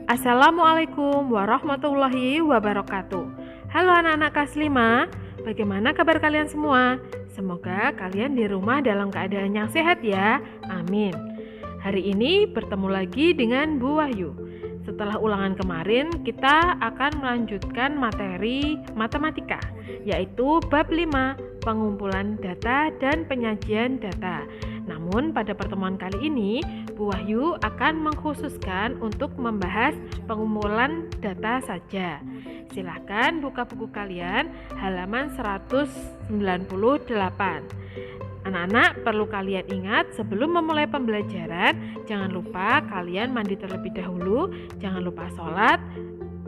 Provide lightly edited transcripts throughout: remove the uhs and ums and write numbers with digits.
Assalamualaikum warahmatullahi wabarakatuh. Halo anak-anak kelas 5, bagaimana kabar kalian semua? Semoga kalian di rumah dalam keadaan yang sehat ya, amin. Hari ini bertemu lagi dengan Bu Wahyu. Setelah ulangan kemarin, kita akan melanjutkan materi matematika, yaitu bab 5, pengumpulan data dan penyajian data. Namun pada pertemuan kali ini, Bu Wahyu akan mengkhususkan untuk membahas pengumpulan data saja. Silahkan buka buku kalian halaman 198. Anak-anak, perlu kalian ingat sebelum memulai pembelajaran, jangan lupa kalian mandi terlebih dahulu, jangan lupa sholat,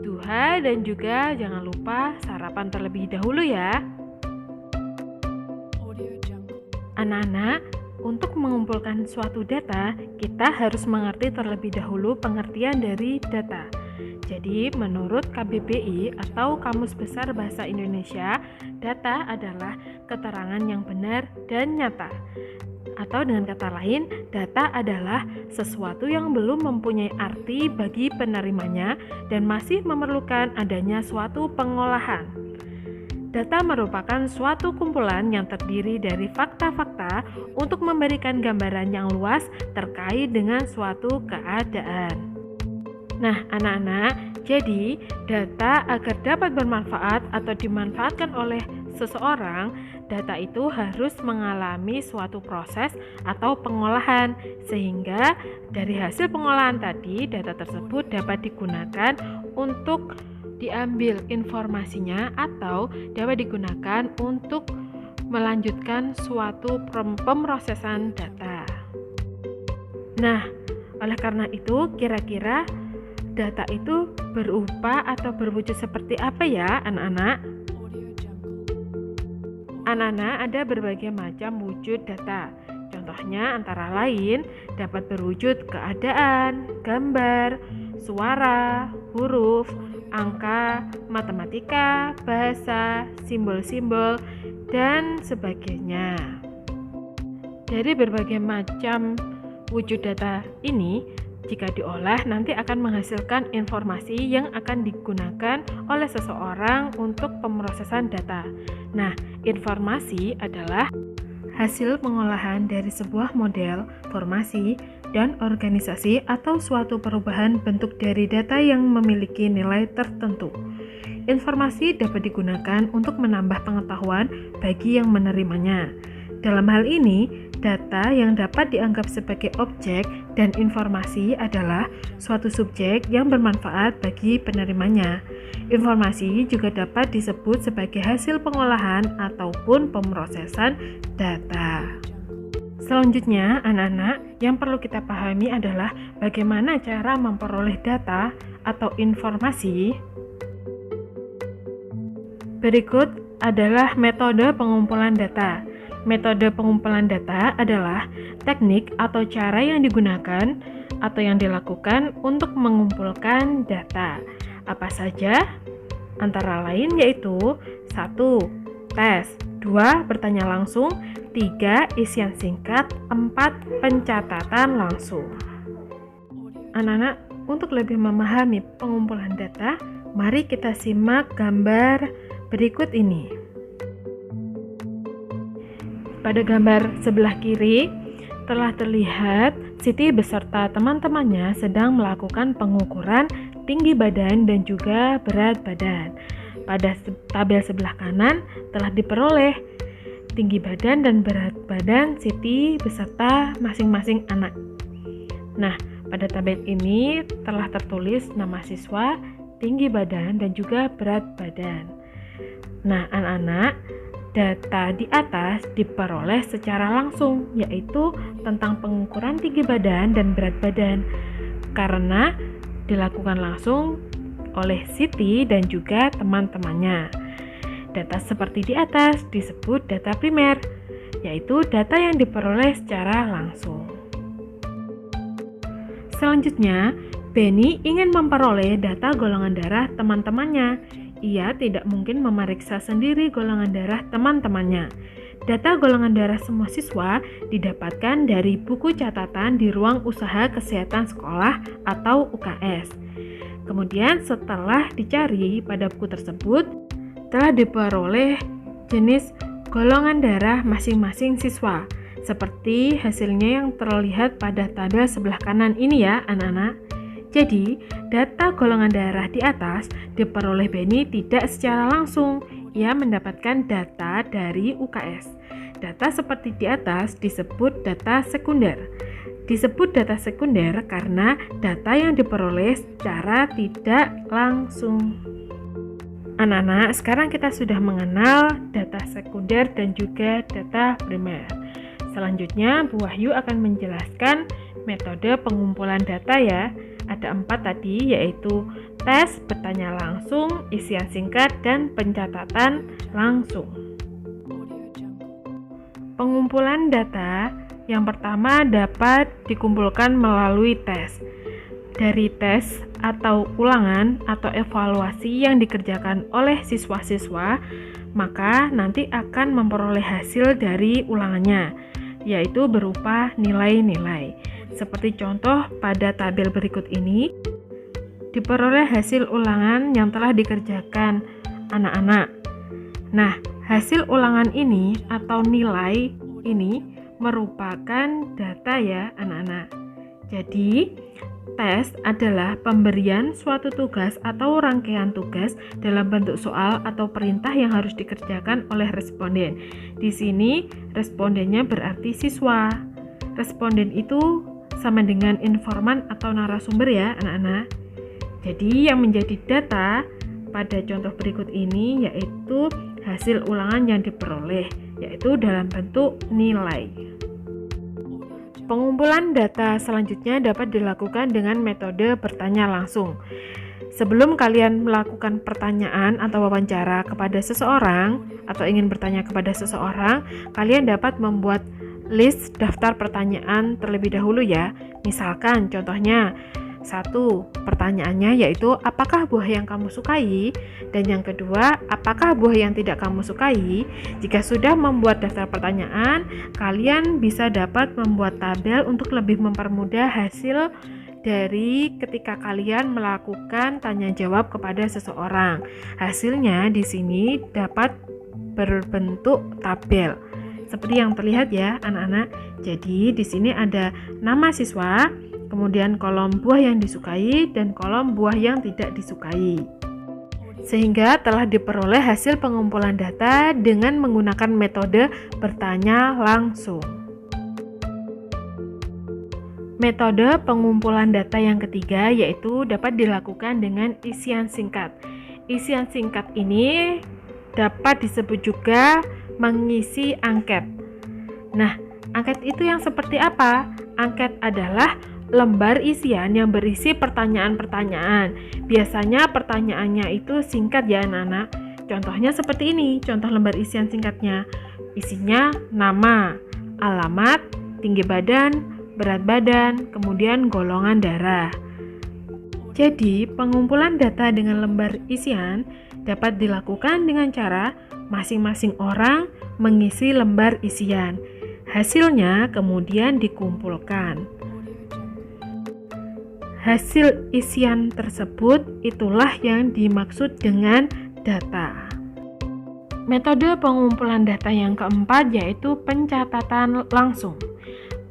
duha, dan juga jangan lupa sarapan terlebih dahulu ya. Anak-anak, untuk mengumpulkan suatu data, kita harus mengerti terlebih dahulu pengertian dari data. Jadi, menurut KBBI atau Kamus Besar Bahasa Indonesia, data adalah keterangan yang benar dan nyata. Atau dengan kata lain, data adalah sesuatu yang belum mempunyai arti bagi penerimanya dan masih memerlukan adanya suatu pengolahan. Data merupakan suatu kumpulan yang terdiri dari fakta-fakta untuk memberikan gambaran yang luas terkait dengan suatu keadaan. Nah, anak-anak, jadi data agar dapat bermanfaat atau dimanfaatkan oleh seseorang, data itu harus mengalami suatu proses atau pengolahan, sehingga dari hasil pengolahan tadi, data tersebut dapat digunakan untuk diambil informasinya atau dapat digunakan untuk melanjutkan suatu pemrosesan data. Nah, oleh karena itu kira-kira data itu berupa atau berwujud seperti apa ya anak-anak? Anak-anak, ada berbagai macam wujud data. Contohnya antara lain dapat berwujud keadaan, gambar, suara, huruf, angka, matematika, bahasa, simbol-simbol, dan sebagainya. Dari berbagai macam wujud data ini, jika diolah nanti akan menghasilkan informasi yang akan digunakan oleh seseorang untuk pemrosesan data. Nah, informasi adalah hasil pengolahan dari sebuah model, formasi, dan organisasi atau suatu perubahan bentuk dari data yang memiliki nilai tertentu. Informasi dapat digunakan untuk menambah pengetahuan bagi yang menerimanya. Dalam hal ini, data yang dapat dianggap sebagai objek dan informasi adalah suatu subjek yang bermanfaat bagi penerimanya. Informasi juga dapat disebut sebagai hasil pengolahan ataupun pemrosesan data. Selanjutnya, anak-anak, yang perlu kita pahami adalah bagaimana cara memperoleh data atau informasi. Berikut adalah metode pengumpulan data. Metode pengumpulan data adalah teknik atau cara yang digunakan atau yang dilakukan untuk mengumpulkan data. Apa saja? Antara lain yaitu 1. Tes, 2. Bertanya langsung, 3. Isian singkat, 4. Pencatatan langsung. Anak-anak, untuk lebih memahami pengumpulan data, mari kita simak gambar berikut ini. Pada gambar sebelah kiri, telah terlihat Siti beserta teman-temannya sedang melakukan pengukuran tinggi badan dan juga berat badan. Pada tabel sebelah kanan telah diperoleh tinggi badan dan berat badan Siti beserta masing-masing anak. Nah, pada tabel ini telah tertulis nama siswa, tinggi badan, dan juga berat badan. Nah, anak-anak, data di atas diperoleh secara langsung, yaitu tentang pengukuran tinggi badan dan berat badan, karena dilakukan langsung oleh Siti dan juga teman-temannya. Data seperti di atas disebut data primer, yaitu data yang diperoleh secara langsung. Selanjutnya, Benny ingin memperoleh data golongan darah teman-temannya. Ia tidak mungkin memeriksa sendiri golongan darah teman-temannya. Data golongan darah semua siswa didapatkan dari buku catatan di ruang usaha kesehatan sekolah atau UKS. Kemudian setelah dicari pada buku tersebut, telah diperoleh jenis golongan darah masing-masing siswa, seperti hasilnya yang terlihat pada tabel sebelah kanan ini ya anak-anak. Jadi, data golongan darah di atas diperoleh Beni tidak secara langsung. Ia mendapatkan data dari UKS. Data seperti di atas disebut data sekunder. Disebut data sekunder karena data yang diperoleh secara tidak langsung. Anak-anak, sekarang kita sudah mengenal data sekunder dan juga data primer. Selanjutnya, Bu Wahyu akan menjelaskan metode pengumpulan data ya. Ada 4 tadi, yaitu tes, bertanya langsung, isian singkat, dan pencatatan langsung. Pengumpulan data yang pertama dapat dikumpulkan melalui tes. Dari tes atau ulangan atau evaluasi yang dikerjakan oleh siswa-siswa, maka nanti akan memperoleh hasil dari ulangannya, yaitu berupa nilai-nilai. Seperti contoh pada tabel berikut ini, diperoleh hasil ulangan yang telah dikerjakan anak-anak. Nah, hasil ulangan ini atau nilai ini merupakan data ya anak-anak. Jadi, tes adalah pemberian suatu tugas atau rangkaian tugas dalam bentuk soal atau perintah yang harus dikerjakan oleh responden. Di sini, respondennya berarti siswa. Responden itu sama dengan informan atau narasumber ya anak-anak. Jadi, yang menjadi data pada contoh berikut ini yaitu hasil ulangan yang diperoleh, yaitu dalam bentuk nilai. Pengumpulan data selanjutnya dapat dilakukan dengan metode bertanya langsung. Sebelum kalian melakukan pertanyaan atau wawancara kepada seseorang atau ingin bertanya kepada seseorang, kalian dapat membuat list daftar pertanyaan terlebih dahulu ya. Misalkan contohnya 1. Pertanyaannya yaitu apakah buah yang kamu sukai? Dan yang kedua, apakah buah yang tidak kamu sukai? Jika sudah membuat daftar pertanyaan, kalian bisa dapat membuat tabel untuk lebih mempermudah hasil dari ketika kalian melakukan tanya jawab kepada seseorang. Hasilnya di sini dapat berbentuk tabel. Seperti yang terlihat ya, anak-anak. Jadi di sini ada nama siswa, kemudian kolom buah yang disukai dan kolom buah yang tidak disukai. Sehingga telah diperoleh hasil pengumpulan data dengan menggunakan metode bertanya langsung. Metode pengumpulan data yang ketiga yaitu dapat dilakukan dengan isian singkat. Isian singkat ini dapat disebut juga mengisi angket. Nah, angket itu yang seperti apa? Angket adalah lembar isian yang berisi pertanyaan-pertanyaan. Biasanya pertanyaannya itu singkat ya anak-anak. Contohnya seperti ini, contoh lembar isian singkatnya. Isinya nama, alamat, tinggi badan, berat badan, kemudian golongan darah. Jadi, pengumpulan data dengan lembar isian dapat dilakukan dengan cara masing-masing orang mengisi lembar isian. Hasilnya kemudian dikumpulkan. Hasil isian tersebut itulah yang dimaksud dengan data. Metode pengumpulan data yang keempat yaitu pencatatan langsung.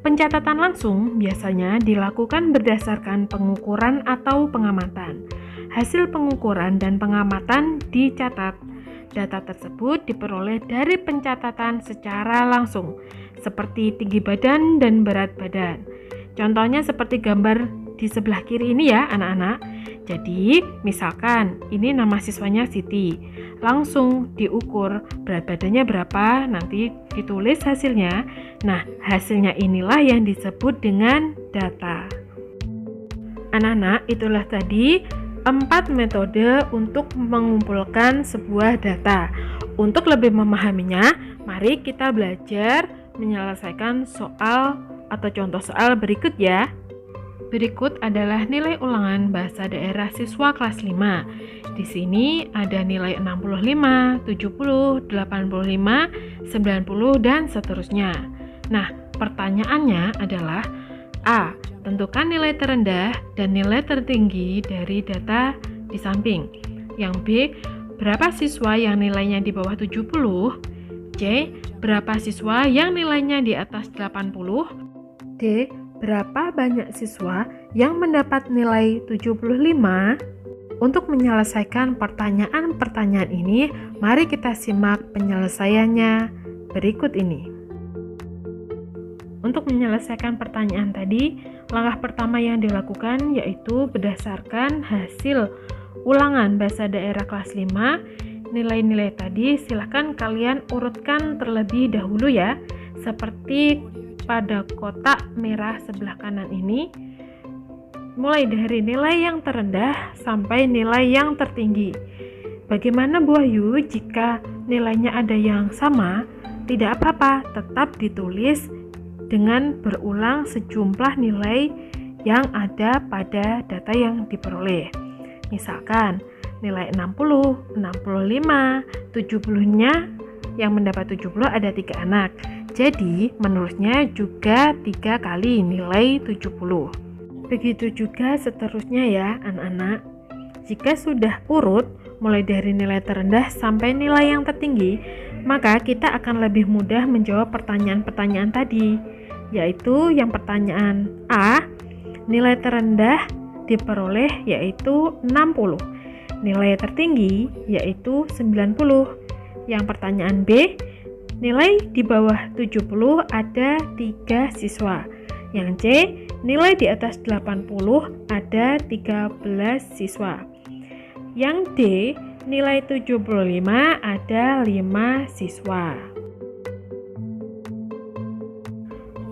Pencatatan langsung biasanya dilakukan berdasarkan pengukuran atau pengamatan. Hasil pengukuran dan pengamatan dicatat. Data tersebut diperoleh dari pencatatan secara langsung, seperti tinggi badan dan berat badan. Contohnya seperti gambar di sebelah kiri ini ya anak-anak. Jadi misalkan ini nama siswanya Siti, langsung diukur berat badannya berapa, nanti ditulis hasilnya. Nah, hasilnya inilah yang disebut dengan data. Anak-anak, itulah tadi 4 metode untuk mengumpulkan sebuah data. Untuk lebih memahaminya, mari kita belajar menyelesaikan soal atau contoh soal berikut ya. Berikut adalah nilai ulangan bahasa daerah siswa kelas 5. Di sini ada nilai 65, 70, 85, 90, dan seterusnya. Nah, pertanyaannya adalah A. Tentukan nilai terendah dan nilai tertinggi dari data di samping. Yang B. Berapa siswa yang nilainya di bawah 70? C. Berapa siswa yang nilainya di atas 80? D. Berapa banyak siswa yang mendapat nilai 75? Untuk menyelesaikan pertanyaan-pertanyaan ini, mari kita simak penyelesaiannya berikut ini. Untuk menyelesaikan pertanyaan tadi, langkah pertama yang dilakukan yaitu berdasarkan hasil ulangan bahasa daerah kelas 5, nilai-nilai tadi silahkan kalian urutkan terlebih dahulu ya, seperti pada kotak merah sebelah kanan ini, mulai dari nilai yang terendah sampai nilai yang tertinggi. Bagaimana Bu Wahyu jika nilainya ada yang sama? Tidak apa-apa, tetap ditulis dengan berulang sejumlah nilai yang ada pada data yang diperoleh. Misalkan nilai 60, 65, 70-nya yang mendapat 70 ada 3 anak. Jadi menurutnya juga 3 kali nilai 70. Begitu juga seterusnya ya anak-anak. Jika sudah urut mulai dari nilai terendah sampai nilai yang tertinggi, maka kita akan lebih mudah menjawab pertanyaan-pertanyaan tadi, yaitu yang pertanyaan A, nilai terendah diperoleh yaitu 60, nilai tertinggi yaitu 90. Yang pertanyaan B, nilai di bawah 70 ada 3 siswa. Yang C, nilai di atas 80 ada 13 siswa. Yang D, nilai 75 ada 5 siswa.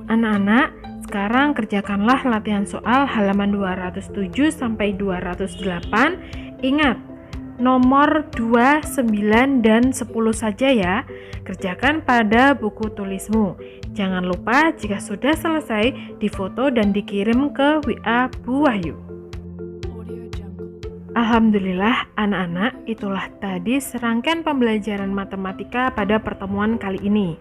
Anak-anak, sekarang kerjakanlah latihan soal halaman 207 sampai 208. Ingat, nomor 2, 9, dan 10 saja ya. Kerjakan pada buku tulismu. Jangan lupa jika sudah selesai difoto dan dikirim ke WA Bu Wahyu. Alhamdulillah anak-anak, itulah tadi serangkaian pembelajaran matematika pada pertemuan kali ini.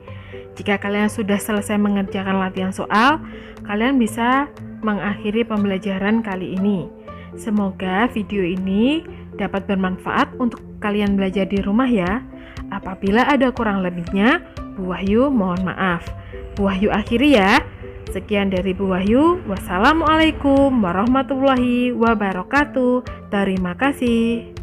Jika kalian sudah selesai mengerjakan latihan soal, kalian bisa mengakhiri pembelajaran kali ini. Semoga video ini dapat bermanfaat untuk kalian belajar di rumah ya. Apabila ada kurang lebihnya, Bu Wahyu mohon maaf. Bu Wahyu akhiri ya. Sekian dari Bu Wahyu. Wassalamualaikum warahmatullahi wabarakatuh. Terima kasih.